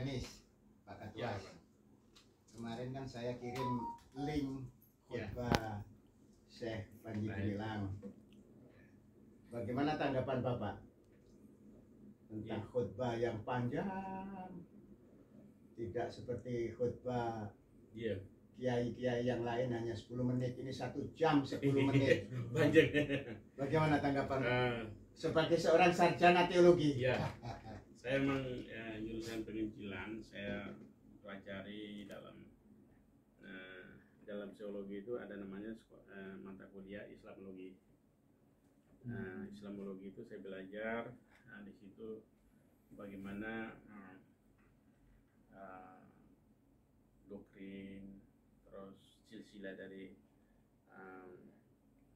Anies, Pak Ketua. Ya. Kemarin kan saya kirim link Ya. khutbah Syekh Panji Gumilang. Bagaimana tanggapan Bapak tentang khutbah yang panjang, tidak seperti khutbah Iya. kiai-kiai yang lain hanya 10 menit, ini 1 jam 10 menit. Banyak. Bagaimana tanggapan Nah, sebagai seorang sarjana teologi? iya. Saya memang jurusan penginjilan, saya pelajari dalam teologi itu ada namanya mata kuliah Islamologi. Islamologi itu saya belajar di situ bagaimana doktrin, terus silsilah dari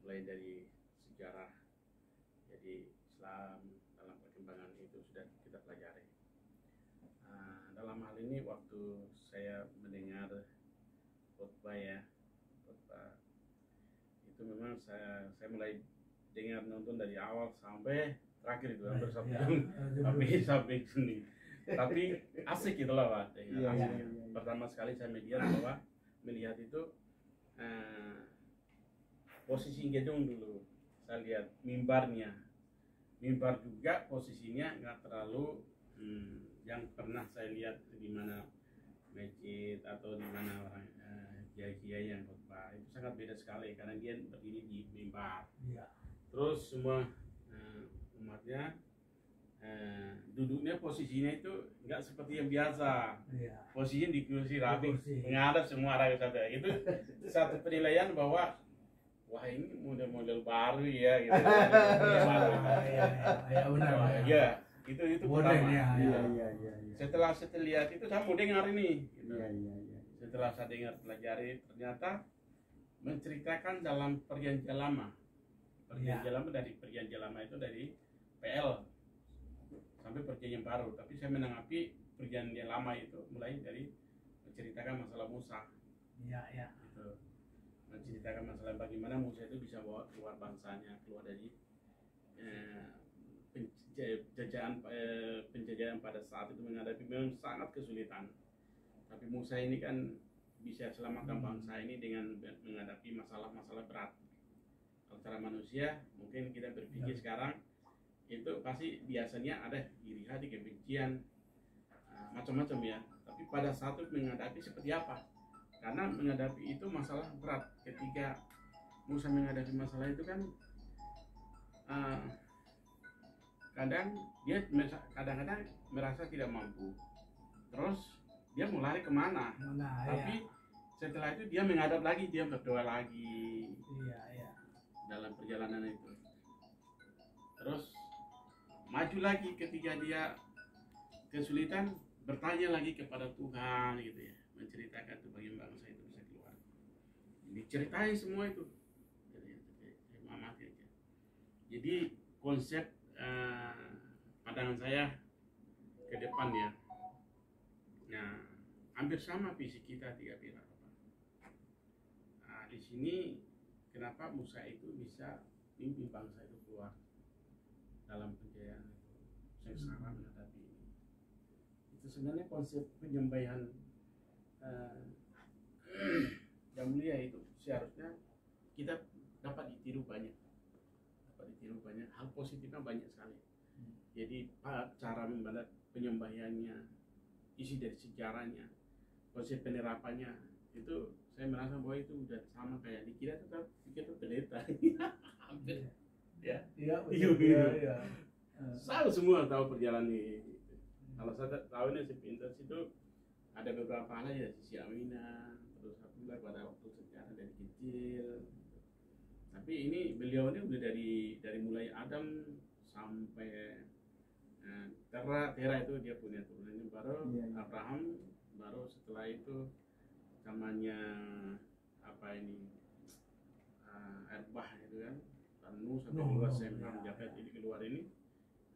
mulai dari sejarah jadi Islam dalam perkembangan itu sudah kita pelajari. Dalam hal ini waktu saya mendengar khutbah itu memang saya mulai dengar nonton dari awal sampai terakhir itu hampir sampai sini. Tapi asik gitu lah Pak. Pertama sekali saya melihat itu posisi gedung dulu. Saya lihat mimbar juga posisinya nggak terlalu yang pernah saya lihat di mana masjid atau di mana orang kiai-kiai yang khutbah itu sangat beda sekali karena dia berdiri di mimbar. Terus semua umatnya duduknya posisinya itu nggak seperti yang biasa. Posisinya di kursi rapi menghadap semua arah ke sana. Itu satu penilaian bahwa wah ini model-model baru ya gitu. Ya, itu pertama. Setelah lihat itu saya mau dengar ini. Gitu. Setelah saya dengar pelajari ternyata menceritakan dalam perjanjian lama. Perjanjian lama itu dari PL sampai perjanjian baru. Tapi saya menanggapi perjanjian lama itu mulai dari menceritakan masalah Musa. Gitu. Menceritakan masalah bagaimana Musa itu bisa bawa keluar bangsanya, keluar dari penjajahan pada saat itu menghadapi memang sangat kesulitan. Tapi Musa ini kan bisa selamatkan bangsa ini dengan menghadapi masalah-masalah berat. Kalau cara manusia mungkin kita berpikir sekarang itu pasti biasanya ada iri hati, kebencian, macam-macam ya. Tapi pada saat itu menghadapi seperti apa? Karena menghadapi itu masalah berat. Ketika Musa menghadapi masalah itu kan kadang-kadang merasa tidak mampu. Terus dia mau lari kemana? Tapi setelah itu dia menghadap lagi, dia berdoa lagi. Dalam perjalanan itu. Terus maju lagi ketika dia kesulitan, bertanya lagi kepada Tuhan gitu ya, menceritakan tuh bagaimana bangsa itu bisa keluar. Diceritai semua itu. Jadi amati aja. Jadi konsep pandangan saya ke depan ya. Nah, hampir sama visi kita 3 pilar. Di sini kenapa Musa itu bisa mimpi bangsa itu keluar dalam kejayaan itu sengsara menghadapi ini. Itu sebenarnya konsep penyembelihan yang mulia itu seharusnya kita dapat ditiru banyak. Hal positifnya banyak sekali. Jadi cara membuat penyembelihannya, isi dari sejarahnya, konsep penerapannya itu saya merasa bahwa itu udah sama kayak di kita tuh pendeta. Hampir. Ya. Saya semua tahu perjalanan ini. Kalau saya tahu ini sepintas itu ada beberapa hal ya, sisi Amina, terus Abdullah pada waktu sejarah dari kecil. Tapi ini beliau ini udah dari mulai Adam sampai Tera itu dia punya turunannya, baru Abraham, baru setelah itu zamannya Erbah itu kan, Nuh sampai keluar Sem, Jafet ini keluar ini,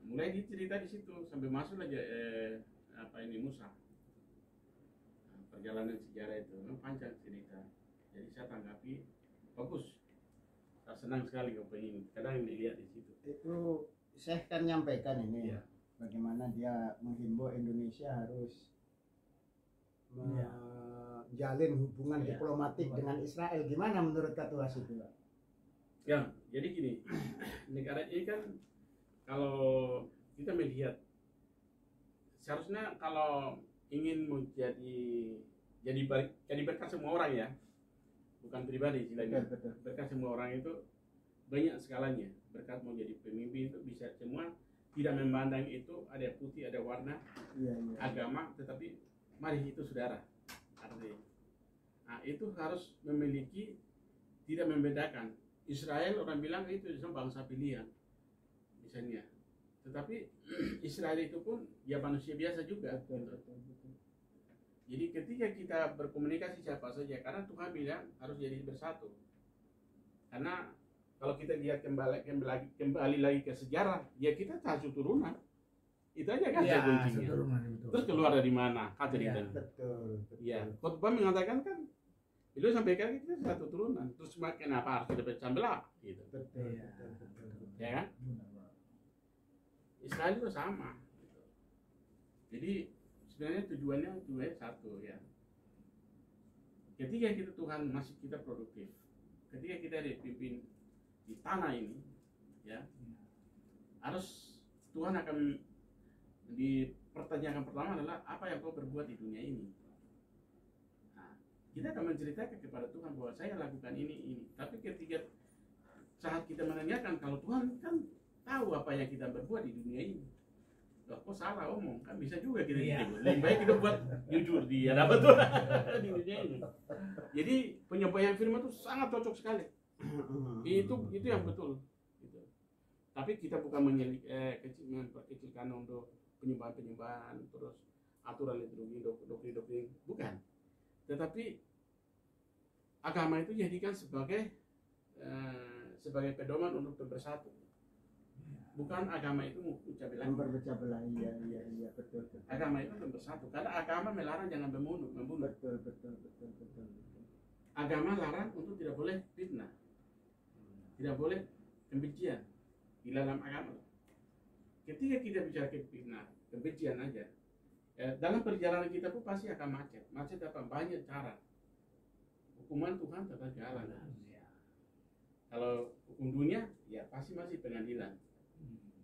mulai dicerita di situ sampai masuk aja Musa. Perjalanan sejarah itu memang panjang cerita, jadi saya tanggapi bagus. Saya senang sekali kalau ini kadang dilihat di situ. Itu Syekh kan nyampaikan ini bagaimana dia menghimbau Indonesia harus menjalin hubungan diplomatik dengan Israel. Gimana menurut Ketua itu? Ya, jadi gini, negara ini kan kalau kita melihat seharusnya kalau ingin jadi berkat semua orang ya, bukan pribadi istilahnya. Berkat semua orang itu banyak skalanya. Berkat mau jadi pemimpin itu bisa semua, tidak memandang itu ada putih, ada warna, agama, tetapi mari itu saudara. Artinya, nah, itu harus memiliki, tidak membedakan. Israel orang bilang itu bangsa pilihan, misalnya. Tetapi Israel itu pun ya manusia biasa juga. Jadi ketika kita berkomunikasi siapa saja, karena Tuhan bilang harus jadi bersatu. Karena kalau kita lihat kembali lagi ke sejarah, ya kita satu turunan. Itu aja kan kuncinya. Terus keluar dari mana? Betul. Ya, khotbah mengatakan kan, beliau sampaikan kita satu turunan. Terus kenapa harus kita pecah belah? Gitu. Betul. Ya kan? Israel itu sama. Jadi sebenarnya tujuannya satu ya. Ketika kita Tuhan masih kita produktif, ketika kita dipimpin di tanah ini, ya harus Tuhan akan dipertanyakan pertama adalah apa yang kau berbuat di dunia ini. Nah, kita akan menceritakan kepada Tuhan bahwa saya lakukan ini. Tapi ketika saat kita menanyakan, kalau Tuhan kan tahu apa yang kita berbuat di dunia ini, kok salah omong, kan bisa juga kita gitu. Lebih baik kita buat jujur dia dapat Tuhan di dunia ini. Jadi penyampaian firman itu sangat cocok sekali. Itu yang betul. Gitu. Tapi kita bukan memperkecilkan untuk penyembahan, terus aturan liturgi, doktrin, bukan. Tetapi agama itu dijadikan sebagai pedoman untuk bersatu. Bukan agama itu memperpecah belah. Iya, betul. Agama itu bersatu. Karena agama melarang jangan membunuh. Betul. Agama larang untuk tidak boleh fitnah, tidak boleh kebencian di dalam agama. Ketika kita bicara fitnah, kebencian aja, dalam perjalanan kita pun pasti akan macet. Macet apa? Banyak cara. Hukuman Tuhan tetap jalan. Kalau hukum dunia, ya pasti masih pengadilan.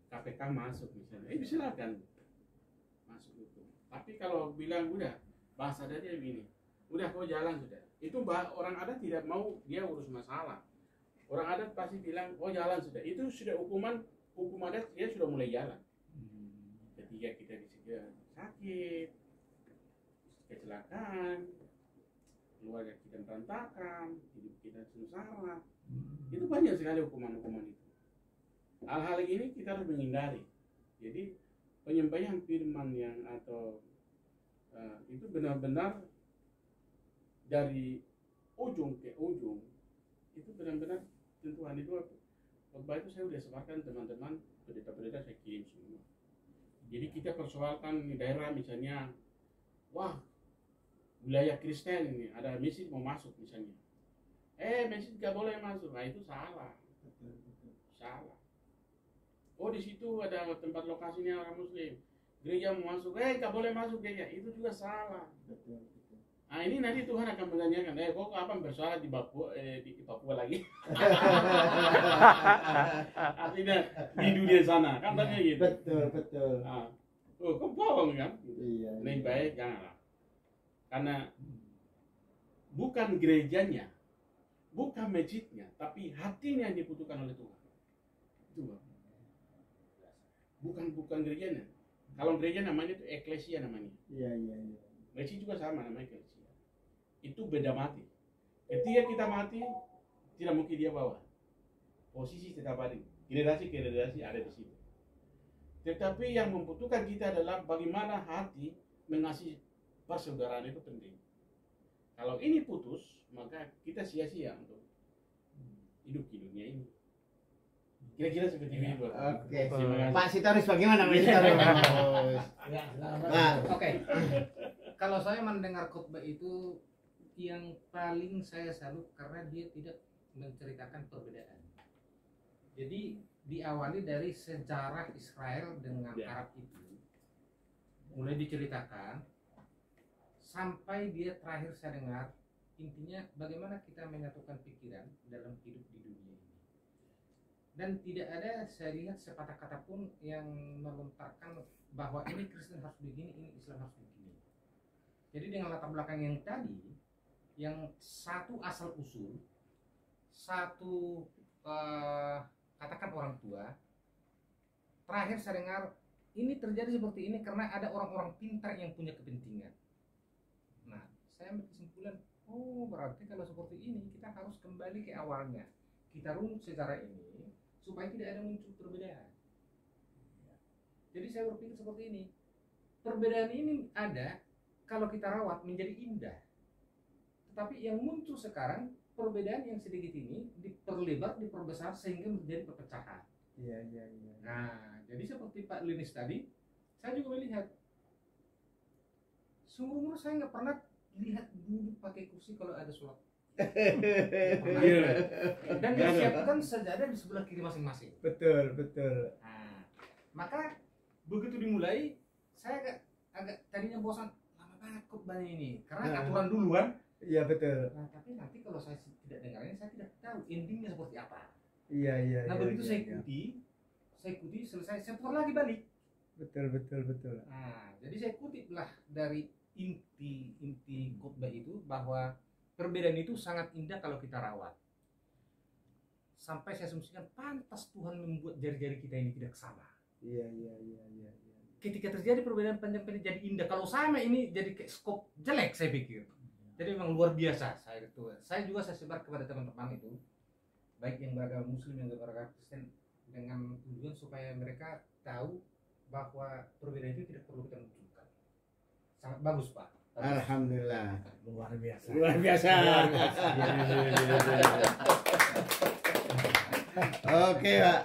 KPK masuk misalnya, silakan masuk itu. Tapi kalau bilang udah bahasa dia begini, udah kau jalan sudah. Itu orang adat tidak mau dia urus masalah. Orang adat pasti bilang, oh jalan sudah. Itu sudah hukum adat dia sudah mulai jalan. Ketika kita disegel sakit, kecelakaan, keluarga kita berantakan, hidup kita sengsara, itu banyak sekali hukuman itu. Hal-hal ini kita harus menghindari. Jadi penyampaian firman yang itu benar-benar dari ujung ke ujung, itu benar-benar tentuan itu. Khotbah itu saya sudah sebarkan teman-teman, pendeta-pendeta saya kirim semua. Jadi kita persoalkan di daerah misalnya, wah wilayah Kristen ini ada masjid mau masuk misalnya, masjid nggak boleh masuk, nah itu salah. Oh di situ ada tempat lokasinya orang Muslim, gereja mau masuk, nggak boleh masuk gereja, itu juga salah. Nah ini nanti Tuhan akan menanyakan, kok kapan bersolat di Papua lagi? Artinya di dunia sana, kan tanya gitu. Betul. Nah, kok bohong kan? Iya. Lebih baik janganlah. Karena bukan gerejanya, bukan masjidnya, tapi hatinya yang dibutuhkan oleh Tuhan. Itu bukan gerejanya. Kalau gereja namanya itu eklesia namanya. Iya. Masjid juga sama namanya eklesia. Itu beda mati. Ketika kita mati, tidak mungkin dia bawa. Posisi tetap ada. Generasi ada di situ. Tetapi yang membutuhkan kita adalah bagaimana hati mengasihi persaudaraan itu penting. Kalau ini putus, maka kita sia-sia untuk hidup di dunia ini. Kira-kira seperti itu. Oke. Pak Sitorus bagaimana Pak Sitorus? Oke. Kalau saya mendengar khotbah itu, yang paling saya salut karena dia tidak menceritakan perbedaan. Jadi diawali dari sejarah Israel dengan Arab itu, mulai diceritakan sampai dia terakhir saya dengar, intinya bagaimana kita menyatukan pikiran dalam hidup di dunia ini. Dan tidak ada saya lihat sepatah kata pun yang melontarkan bahwa ini Kristen harus begini, ini Islam harus begini. Jadi dengan latar belakang yang tadi, yang satu asal usul, satu katakan orang tua, terakhir saya dengar ini terjadi seperti ini karena ada orang-orang pintar yang punya kepentingan. Nah, saya ambil kesimpulan, oh berarti kalau seperti ini kita harus kembali ke awalnya. Kita runut secara ini supaya tidak ada muncul perbedaan. Jadi saya berpikir seperti ini. Perbedaan ini ada kalau kita rawat menjadi indah. Tetapi yang muncul sekarang, perbedaan yang sedikit ini diperlebar, diperbesar sehingga menjadi perpecahan. Iya. Nah, jadi seperti Pak Linis tadi, saya juga melihat seumur saya nggak pernah lihat duduk pakai kursi kalau ada sholat. Dan disiapkan sajadah di sebelah kiri masing-masing. Betul. Nah, maka begitu dimulai, saya agak tadinya bosan, lama banget khotbahnya ini, karena aturan dulu kan. Iya betul. Nah, tapi nanti kalau saya tidak dengarnya, saya tidak tahu endingnya seperti apa. Iya. Nah, begitu saya ikuti, selesai, saya putar lagi balik. Betul. Nah, jadi saya kutiplah dari inti khotbah itu bahwa perbedaan itu sangat indah kalau kita rawat. Sampai saya asumsikan pantas Tuhan membuat jari-jari kita ini tidak sama. Iya. Ketika terjadi perbedaan panjang pendek jadi indah. Kalau sama ini jadi kayak skop jelek saya pikir. Jadi memang luar biasa saya itu. Saya juga sebar kepada teman-teman itu, baik yang beragama Muslim yang beragama Kristen, dengan tujuan supaya mereka tahu bahwa perbedaan itu tidak perlu kita munculkan. Sangat bagus Pak. Alhamdulillah. Luar biasa. Oke, Pak.